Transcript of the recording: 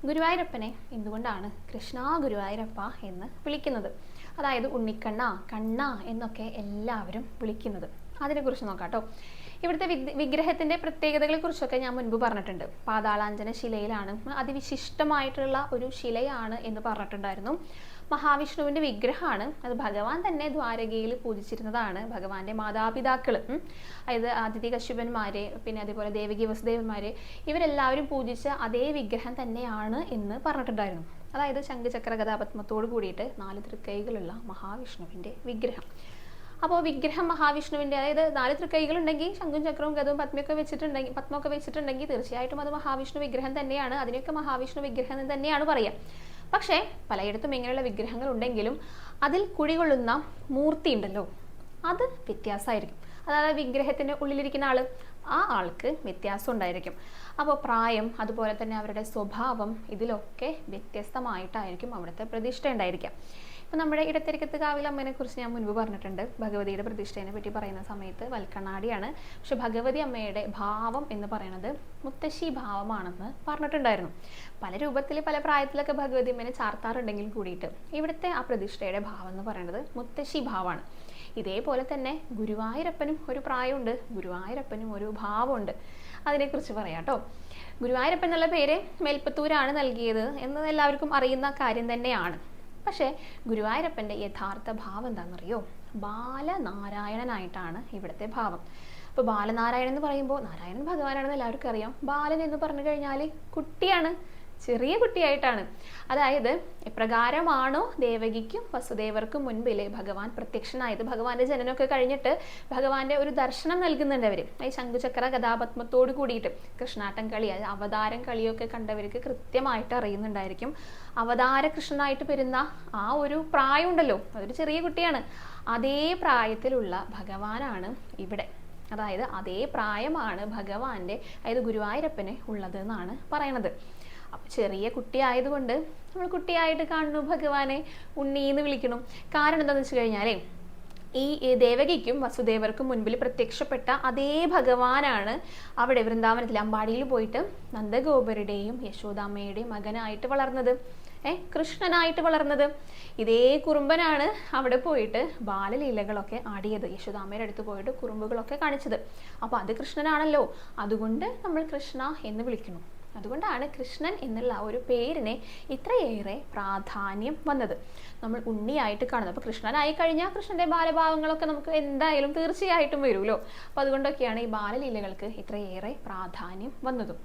ഗുരുവായൂരപ്പനെ എന്തുകൊണ്ടാണ് കൃഷ്ണ ഗുരുവായൂരപ്പ എന്ന് വിളിക്കുന്നത്? അതായത് ഉണ്ണിക്കണ്ണ, കണ്ണ എന്നൊക്കെ എല്ലാവരും വിളിക്കുന്നത്. അതിനെക്കുറിച്ച് നോക്കാം കേട്ടോ. ഇവിടുത്തെ വിഗ്രഹത്തിൻ്റെ പ്രത്യേകതകളെ കുറിച്ചൊക്കെ ഞാൻ മുൻപ് പറഞ്ഞിട്ടുണ്ട്. പാതാളാഞ്ജന ശിലയിലാണ്, അതിവിശിഷ്ടമായിട്ടുള്ള ഒരു ശിലയാണ് എന്ന് പറഞ്ഞിട്ടുണ്ടായിരുന്നു. മഹാവിഷ്ണുവിൻ്റെ വിഗ്രഹമാണ്. അത് ഭഗവാൻ തന്നെ ദ്വാരകയിൽ പൂജിച്ചിരുന്നതാണ്. ഭഗവാന്റെ മാതാപിതാക്കൾ, അതായത് ആദിതി കശ്യപന്മാരെ, പിന്നെ അതേപോലെ ദേവകി വസുദേവന്മാരെ, ഇവരെല്ലാവരും പൂജിച്ച അതേ വിഗ്രഹം തന്നെയാണ് എന്ന് പറഞ്ഞിട്ടുണ്ടായിരുന്നു. അതായത് ശംഖചക്ര ഗദാപത്മത്തോട് കൂടിയിട്ട് 4 തൃക്കൈകളുള്ള മഹാവിഷ്ണുവിൻ്റെ വിഗ്രഹം. അപ്പോൾ വിഗ്രഹം മഹാവിഷ്ണുവിൻ്റെ, അതായത് 4 തൃക്കൈകളുണ്ടെങ്കിൽ ശംഖും ചക്രവും ഗദവും പത്മമൊക്കെ വെച്ചിട്ടുണ്ടെങ്കിൽ തീർച്ചയായിട്ടും അത് മഹാവിഷ്ണു വിഗ്രഹം തന്നെയാണ്. അതിനൊക്കെ മഹാവിഷ്ണു വിഗ്രഹം തന്നെയാണ് പറയുക. പക്ഷേ പലയിടത്തും ഇങ്ങനെയുള്ള വിഗ്രഹങ്ങൾ ഉണ്ടെങ്കിലും അതിൽ കുടികൊള്ളുന്ന മൂർത്തി ഉണ്ടല്ലോ, അത് വ്യത്യാസമായിരിക്കും. അതായത് വിഗ്രഹത്തിൻ്റെ ഉള്ളിലിരിക്കുന്ന ആ ആൾക്ക് വ്യത്യാസം ഉണ്ടായിരിക്കും. അപ്പോൾ പ്രായം, അതുപോലെ തന്നെ അവരുടെ സ്വഭാവം, ഇതിലൊക്കെ വ്യത്യസ്തമായിട്ടായിരിക്കും അവിടുത്തെ പ്രതിഷ്ഠ ഉണ്ടായിരിക്കുക. ഇപ്പം നമ്മുടെ ഇടത്തിരിക്കത്ത് കാവിലമ്മനെ കുറിച്ച് ഞാൻ മുൻപ് പറഞ്ഞിട്ടുണ്ട്. ഭഗവതിയുടെ പ്രതിഷ്ഠയെ പറ്റി പറയുന്ന സമയത്ത് വൽക്കണ്ണാടിയാണ്. പക്ഷെ ഭഗവതി അമ്മയുടെ ഭാവം എന്ന് പറയുന്നത് മുത്തശ്ശി ഭാവമാണെന്ന് പറഞ്ഞിട്ടുണ്ടായിരുന്നു. പല രൂപത്തിൽ പല പ്രായത്തിലൊക്കെ ഭഗവതി അമ്മേനെ ചാർത്താറുണ്ടെങ്കിൽ കൂടിയിട്ട് ഇവിടുത്തെ ആ പ്രതിഷ്ഠയുടെ ഭാവം എന്ന് പറയുന്നത് മുത്തശ്ശി ഭാവമാണ്. ഇതേപോലെ തന്നെ ഗുരുവായൂരപ്പനും ഒരു പ്രായമുണ്ട്, ഗുരുവായൂരപ്പനും ഒരു ഭാവമുണ്ട്. അതിനെക്കുറിച്ച് പറയാം കേട്ടോ. ഗുരുവായൂരപ്പൻ എന്നുള്ള പേര് മേൽപ്പത്തൂരാണ് നൽകിയത് എന്ന് എല്ലാവർക്കും അറിയുന്ന കാര്യം തന്നെയാണ്. പക്ഷേ ഗുരുവായൂരപ്പൻ്റെ യഥാർത്ഥ ഭാവം എന്താണെന്നറിയോ? ബാലനാരായണനായിട്ടാണ് ഇവിടുത്തെ ഭാവം. അപ്പോൾ ബാലനാരായണൻ എന്ന് പറയുമ്പോൾ നാരായണൻ ഭഗവാനാണെന്ന് എല്ലാവർക്കും അറിയാം. ബാലൻ എന്ന് പറഞ്ഞു കഴിഞ്ഞാൽ കുട്ടിയാണ്, ചെറിയ കുട്ടിയായിട്ടാണ്. അതായത് എപ്രകാരമാണോ ദേവകിക്കും വസുദേവർക്കും മുൻപിൽ ഭഗവാൻ പ്രത്യക്ഷനായത്, ഭഗവാന്റെ ജനനമൊക്കെ കഴിഞ്ഞിട്ട് ഭഗവാന്റെ ഒരു ദർശനം നൽകുന്നുണ്ട് അവർ. ഈ ശംഖുചക്ര ഗദാപത്മത്തോട് കൂടിയിട്ട് കൃഷ്ണാട്ടം കളി, അവതാരം കളിയൊക്കെ കണ്ടവർക്ക് കൃത്യമായിട്ട് അറിയുന്നുണ്ടായിരിക്കും. അവതാര കൃഷ്ണനായിട്ട് വരുന്ന ആ ഒരു പ്രായമുണ്ടല്ലോ, അതൊരു ചെറിയ കുട്ടിയാണ്. അതേ പ്രായത്തിലുള്ള ഭഗവാനാണ് ഇവിടെ. അതായത് അതേ പ്രായമാണ് ഭഗവാന്റെ, അതായത് ഗുരുവായൂരപ്പന് ഉള്ളത് എന്നാണ് പറയണത്. അപ്പം ചെറിയ കുട്ടിയായതുകൊണ്ട് നമ്മൾ കുട്ടിയായിട്ട് കാണുന്നു, ഭഗവാനെ ഉണ്ണീന്ന് വിളിക്കണം. കാരണം എന്താണെന്ന് വെച്ച് കഴിഞ്ഞാൽ ഈ ദേവകിക്കും വസുദേവർക്കും മുൻപിൽ പ്രത്യക്ഷപ്പെട്ട അതേ ഭഗവാനാണ് അവിടെ വൃന്ദാവനത്തിൽ അമ്പാടിയിൽ പോയിട്ട് നന്ദഗോപരുടെയും യശോദാമ്മയുടെയും മകനായിട്ട് വളർന്നത്, കൃഷ്ണനായിട്ട് വളർന്നത്. ഇതേ കുറുമ്പനാണ് അവിടെ പോയിട്ട് ബാലലീലകളൊക്കെ ആടിയത്, യശോദാമ്മയുടെ അടുത്ത് പോയിട്ട് കുറുമ്പുകളൊക്കെ കാണിച്ചത്. അപ്പോൾ അത് കൃഷ്ണനാണല്ലോ, അതുകൊണ്ട് നമ്മൾ കൃഷ്ണ എന്ന് വിളിക്കുന്നു. അതുകൊണ്ടാണ് കൃഷ്ണൻ എന്നുള്ള ഒരു പേരിനെ ഇത്രയേറെ പ്രാധാന്യം വന്നത്. നമ്മൾ ഉണ്ണിയായിട്ട് കാണുന്നത്. അപ്പോൾ കൃഷ്ണനായി കഴിഞ്ഞാൽ കൃഷ്ണന്റെ ബാലഭാവങ്ങളൊക്കെ നമുക്ക് എന്തായാലും തീർച്ചയായിട്ടും വരുമല്ലോ. അപ്പോൾ അതുകൊണ്ടൊക്കെയാണ് ഈ ബാലലീലകൾക്ക് ഇത്രയേറെ പ്രാധാന്യം വന്നതും.